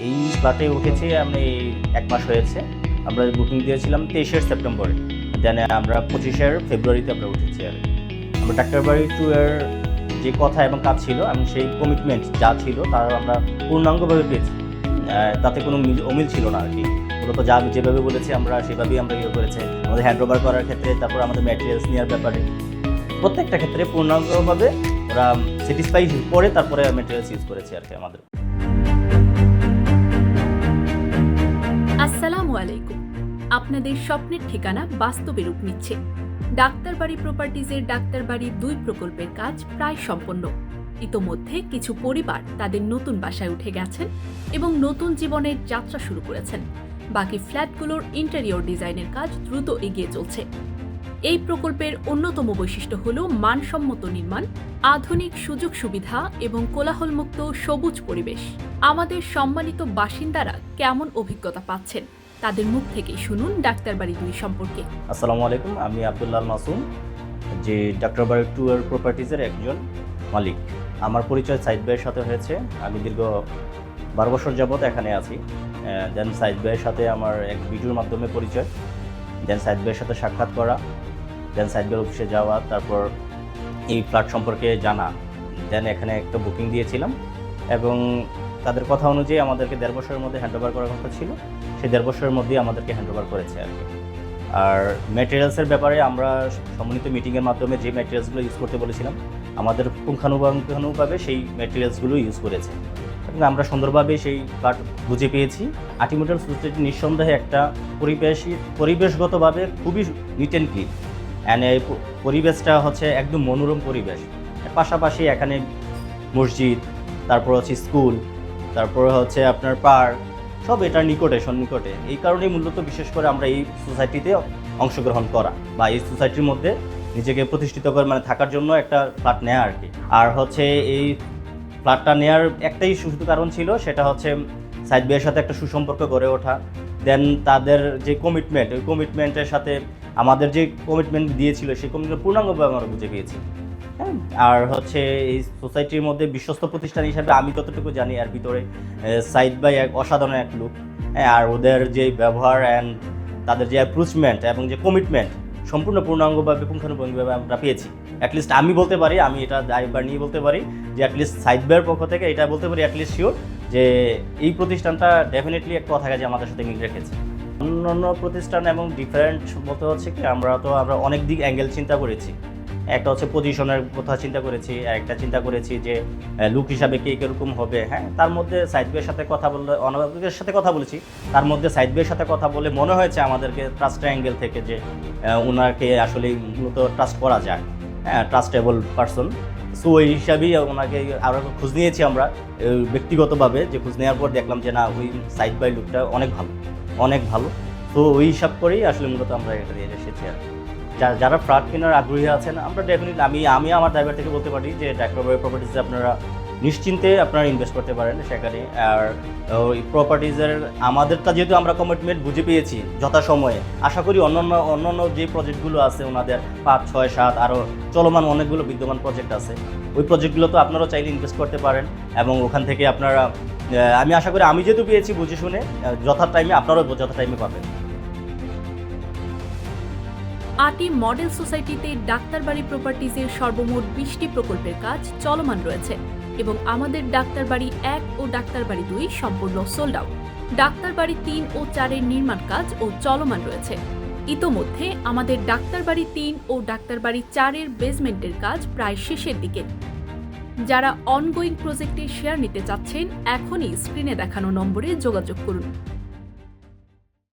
এই ফ্ল্যাটে উঠেছি আমি 1 মাস হয়েছে। আমরা বুকিং দিয়েছিলাম 23শে সেপ্টেম্বরে। দেন আমরা 25শে ফেব্রুয়ারিতে আমরা উঠেছি আর আমরা ডাক্তারবাড়ি 2 এর যে কথা এবং কাজ ছিল এবং সেই কমিটমেন্ট যা ছিল তার আমরা পূর্ণাঙ্গভাবে পেয়েছি। তাতে কোনো অমিল ছিল না আর কি। মূলত যা যেভাবে বলেছি আমরা সেভাবেই আমরা ইয়ে করেছি। আমাদের হ্যান্ড ওভার করার ক্ষেত্রে, তারপর আমাদের ম্যাটেরিয়ালস নেওয়ার ব্যাপারে প্রত্যেকটা ক্ষেত্রে পূর্ণাঙ্গভাবে ওরা স্যাটিসফাই করে তারপরে ম্যাটেরিয়ালস ইউজ করেছে আর কি আমাদের। আসসালামু আলাইকুম। আপনাদের স্বপ্নের ঠিকানা বাস্তবে রূপ নিচ্ছে। ডাক্তারবাড়ি প্রপার্টিজের ডাক্তারবাড়ি 2 প্রকল্পের কাজ প্রায় সম্পন্ন। ইতোমধ্যে কিছু পরিবার তাদের নতুন বাসায় উঠে গেছেন এবং নতুন জীবনের যাত্রা শুরু করেছেন। বাকি ফ্ল্যাটগুলোর ইন্টেরিয়র ডিজাইনের কাজ দ্রুত এগিয়ে চলছে। এই প্রকল্পের অন্যতম বৈশিষ্ট্য হল মানসম্মত নির্মাণ, আধুনিক সুযোগ সুবিধা এবং কোলাহলমুক্ত সবুজ পরিবেশ। আমাদের সম্মানিত বাসিন্দারা কেমন অভিজ্ঞতা পাচ্ছেন তাদের মুখ থেকেই শুনুন ডাক্তারবাড়ি 2 সম্পর্কে। আসসালামু আলাইকুম, আমি আব্দুল্লাহ মাসুম, যে ডাক্তারবাড়ি 2 এর প্রপার্টিজের একজন মালিক। আমার পরিচয় সাইদ ভাইয়ের সাথে হয়েছে। আমি দীর্ঘ 12 বছর যাবৎ এখানে আছি। দেন সাইদ ভাইয়ের সাথে আমার এক ভিডিওর মাধ্যমে পরিচয়, দেন সাইদ ভাইয়ের সাথে সাক্ষাৎ করা, দেন সাইদ ভাইয়ের অফিসে যাওয়া, তারপর এই ফ্ল্যাট সম্পর্কে জানা, দেন এখানে একটা বুকিং দিয়েছিলাম এবং তাদের কথা অনুযায়ী আমাদেরকে 1.5 বছরের মধ্যে হ্যান্ডওভার করার কথা ছিল। সেই 1.5 বছরের মধ্যেই আমাদেরকে হ্যান্ডওভার করেছে আর কি। আর ম্যাটেরিয়ালসের ব্যাপারে আমরা সম্মিলিত মিটিংয়ের মাধ্যমে যে ম্যাটেরিয়ালসগুলো ইউজ করতে বলেছিলাম আমাদের পুঙ্খানুপুঙ্খানুভাবে সেই ম্যাটেরিয়ালসগুলো ইউজ করেছে এবং আমরা সুন্দরভাবে সেই ফ্ল্যাট বুঝে পেয়েছি। আর্টিমোটাল সোসাইটি নিঃসন্দেহে একটা পরিবেশগতভাবে খুবই নিট অ্যান্ড ক্লিন, অ্যান্ড এই পরিবেশটা হচ্ছে একদম মনোরম পরিবেশ। পাশাপাশি এখানে মসজিদ, তারপর হচ্ছে স্কুল, তারপরে হচ্ছে আপনার পার্ক, সব এটার সন্নিকটে। এই কারণেই মূলত বিশেষ করে আমরা এই সোসাইটিতে অংশগ্রহণ করা বা এই সোসাইটির মধ্যে নিজেকে প্রতিষ্ঠিত করে থাকার জন্য একটা ফ্ল্যাট নেওয়া আর কি। আর হচ্ছে এই ফ্ল্যাটটা নেওয়ার একটাই শুধু কারণ ছিল, সেটা হচ্ছে সাইদ ভাইয়ের সাথে একটা সুসম্পর্ক গড়ে ওঠা। দেন তাদের যে কমিটমেন্ট, ওই কমিটমেন্টের সাথে আমাদের যে কমিটমেন্ট দিয়েছিল সেই কমিটমেন্ট পূর্ণাঙ্গভাবে আমরা বুঝে পেয়েছি। হ্যাঁ, আর হচ্ছে এই সোসাইটির মধ্যে বিশ্বস্ত প্রতিষ্ঠান হিসাবে আমি যতটুকু জানি এর ভিতরে সাইদ ভাই এক অসাধারণ এক লোক। হ্যাঁ, আর ওদের যে ব্যবহার অ্যান্ড তাদের যে অ্যাপ্রোচমেন্ট এবং যে কমিটমেন্ট সম্পূর্ণ পূর্ণাঙ্গভাবে পুঙ্খানুপুঙ্খভাবে আমরা পেয়েছি। অ্যাটলিস্ট আমি বলতে পারি, আমি এটা দায়ভার নিয়ে বলতে পারি যে অ্যাটলিস্ট সাইদ ভাইয়ের পক্ষ থেকে এটা বলতে পারি অ্যাটলিস্ট শিওর যে এই প্রতিষ্ঠানটা ডেফিনেটলি এক কথা যে আমাদের সাথে মিল রেখেছে। অন্য প্রতিষ্ঠান এবং ডিফারেন্ট বলতে হচ্ছে কি আমরা অনেক দিক অ্যাঙ্গেল চিন্তা করেছি। একটা হচ্ছে পজিশনের কথা চিন্তা করেছি, একটা চিন্তা করেছি যে লুক হিসাবে কে কীরকম হবে। হ্যাঁ, তার মধ্যে সাইদ ভাইয়ের সাথে কথা বললে, অনেকের সাথে কথা বলেছি, তার মধ্যে সাইদ ভাইয়ের সাথে কথা বলে মনে হয়েছে আমাদেরকে ট্রাস্টের অ্যাঙ্গেল থেকে যে ওনাকে আসলে মূলত ট্রাস্ট করা যায়, হ্যাঁ, ট্রাস্টেবল পারসন। সো ওই হিসাবেই ওনাকে আরও খোঁজ নিয়েছি আমরা ব্যক্তিগতভাবে। যে খোঁজ নেওয়ার পর দেখলাম যে না, ওই সাইদ ভাই লুকটা অনেক ভালো। তো ওই হিসাব করেই আসলে মূলত আমরা এটা দিয়ে এসেছি আর যারা ফ্ল্যাট কেনার আগ্রহী আছেন, আমরা ডেফিনেটলি আমি আমার ড্রাইভার থেকে বলতে পারি যে ডাক্তারবাড়ি প্রপার্টিজে আপনারা নিশ্চিন্তে আপনারা ইনভেস্ট করতে পারেন সেখানে। আর ওই প্রপার্টিজের আমাদেরটা যেহেতু আমরা কমিটমেন্ট বুঝে পেয়েছি যথাসময়ে, আশা করি অন্যান্য যে প্রজেক্টগুলো আছে ওনাদের 5, 6, 7 আরও চলমান অনেকগুলো বিদ্যমান প্রজেক্ট আছে, ওই প্রজেক্টগুলো তো আপনারাও চাইলে ইনভেস্ট করতে পারেন এবং ওখান থেকে আপনারা আমি আশা করি আমি যেহেতু পেয়েছি বুঝে শুনে যথা টাইমে আপনারাও যথা টাইমে পাবেন। আটি মডেল সোসাইটিতে ডাক্তারবাড়ি প্রপার্টিজের সর্বমোট 20টি প্রকল্পের কাজ চলমান রয়েছে এবং আমাদের ডাক্তারবাড়ি 1 ও ডাক্তারবাড়ি 2 সম্পূর্ণ সোল্ড আউট। ডাক্তারবাড়ি 3 ও 4 এর নির্মাণ কাজ ও চলমান রয়েছে। ইতোমধ্যে আমাদের ডাক্তারবাড়ি 3 ও ডাক্তারবাড়ি 4 এর বেসমেন্টের কাজ প্রায় শেষের দিকে। যারা অনগোয়িং প্রজেক্টে শেয়ার নিতে চাচ্ছেন, এখনই স্ক্রিনে দেখানো নম্বরে যোগাযোগ করুন।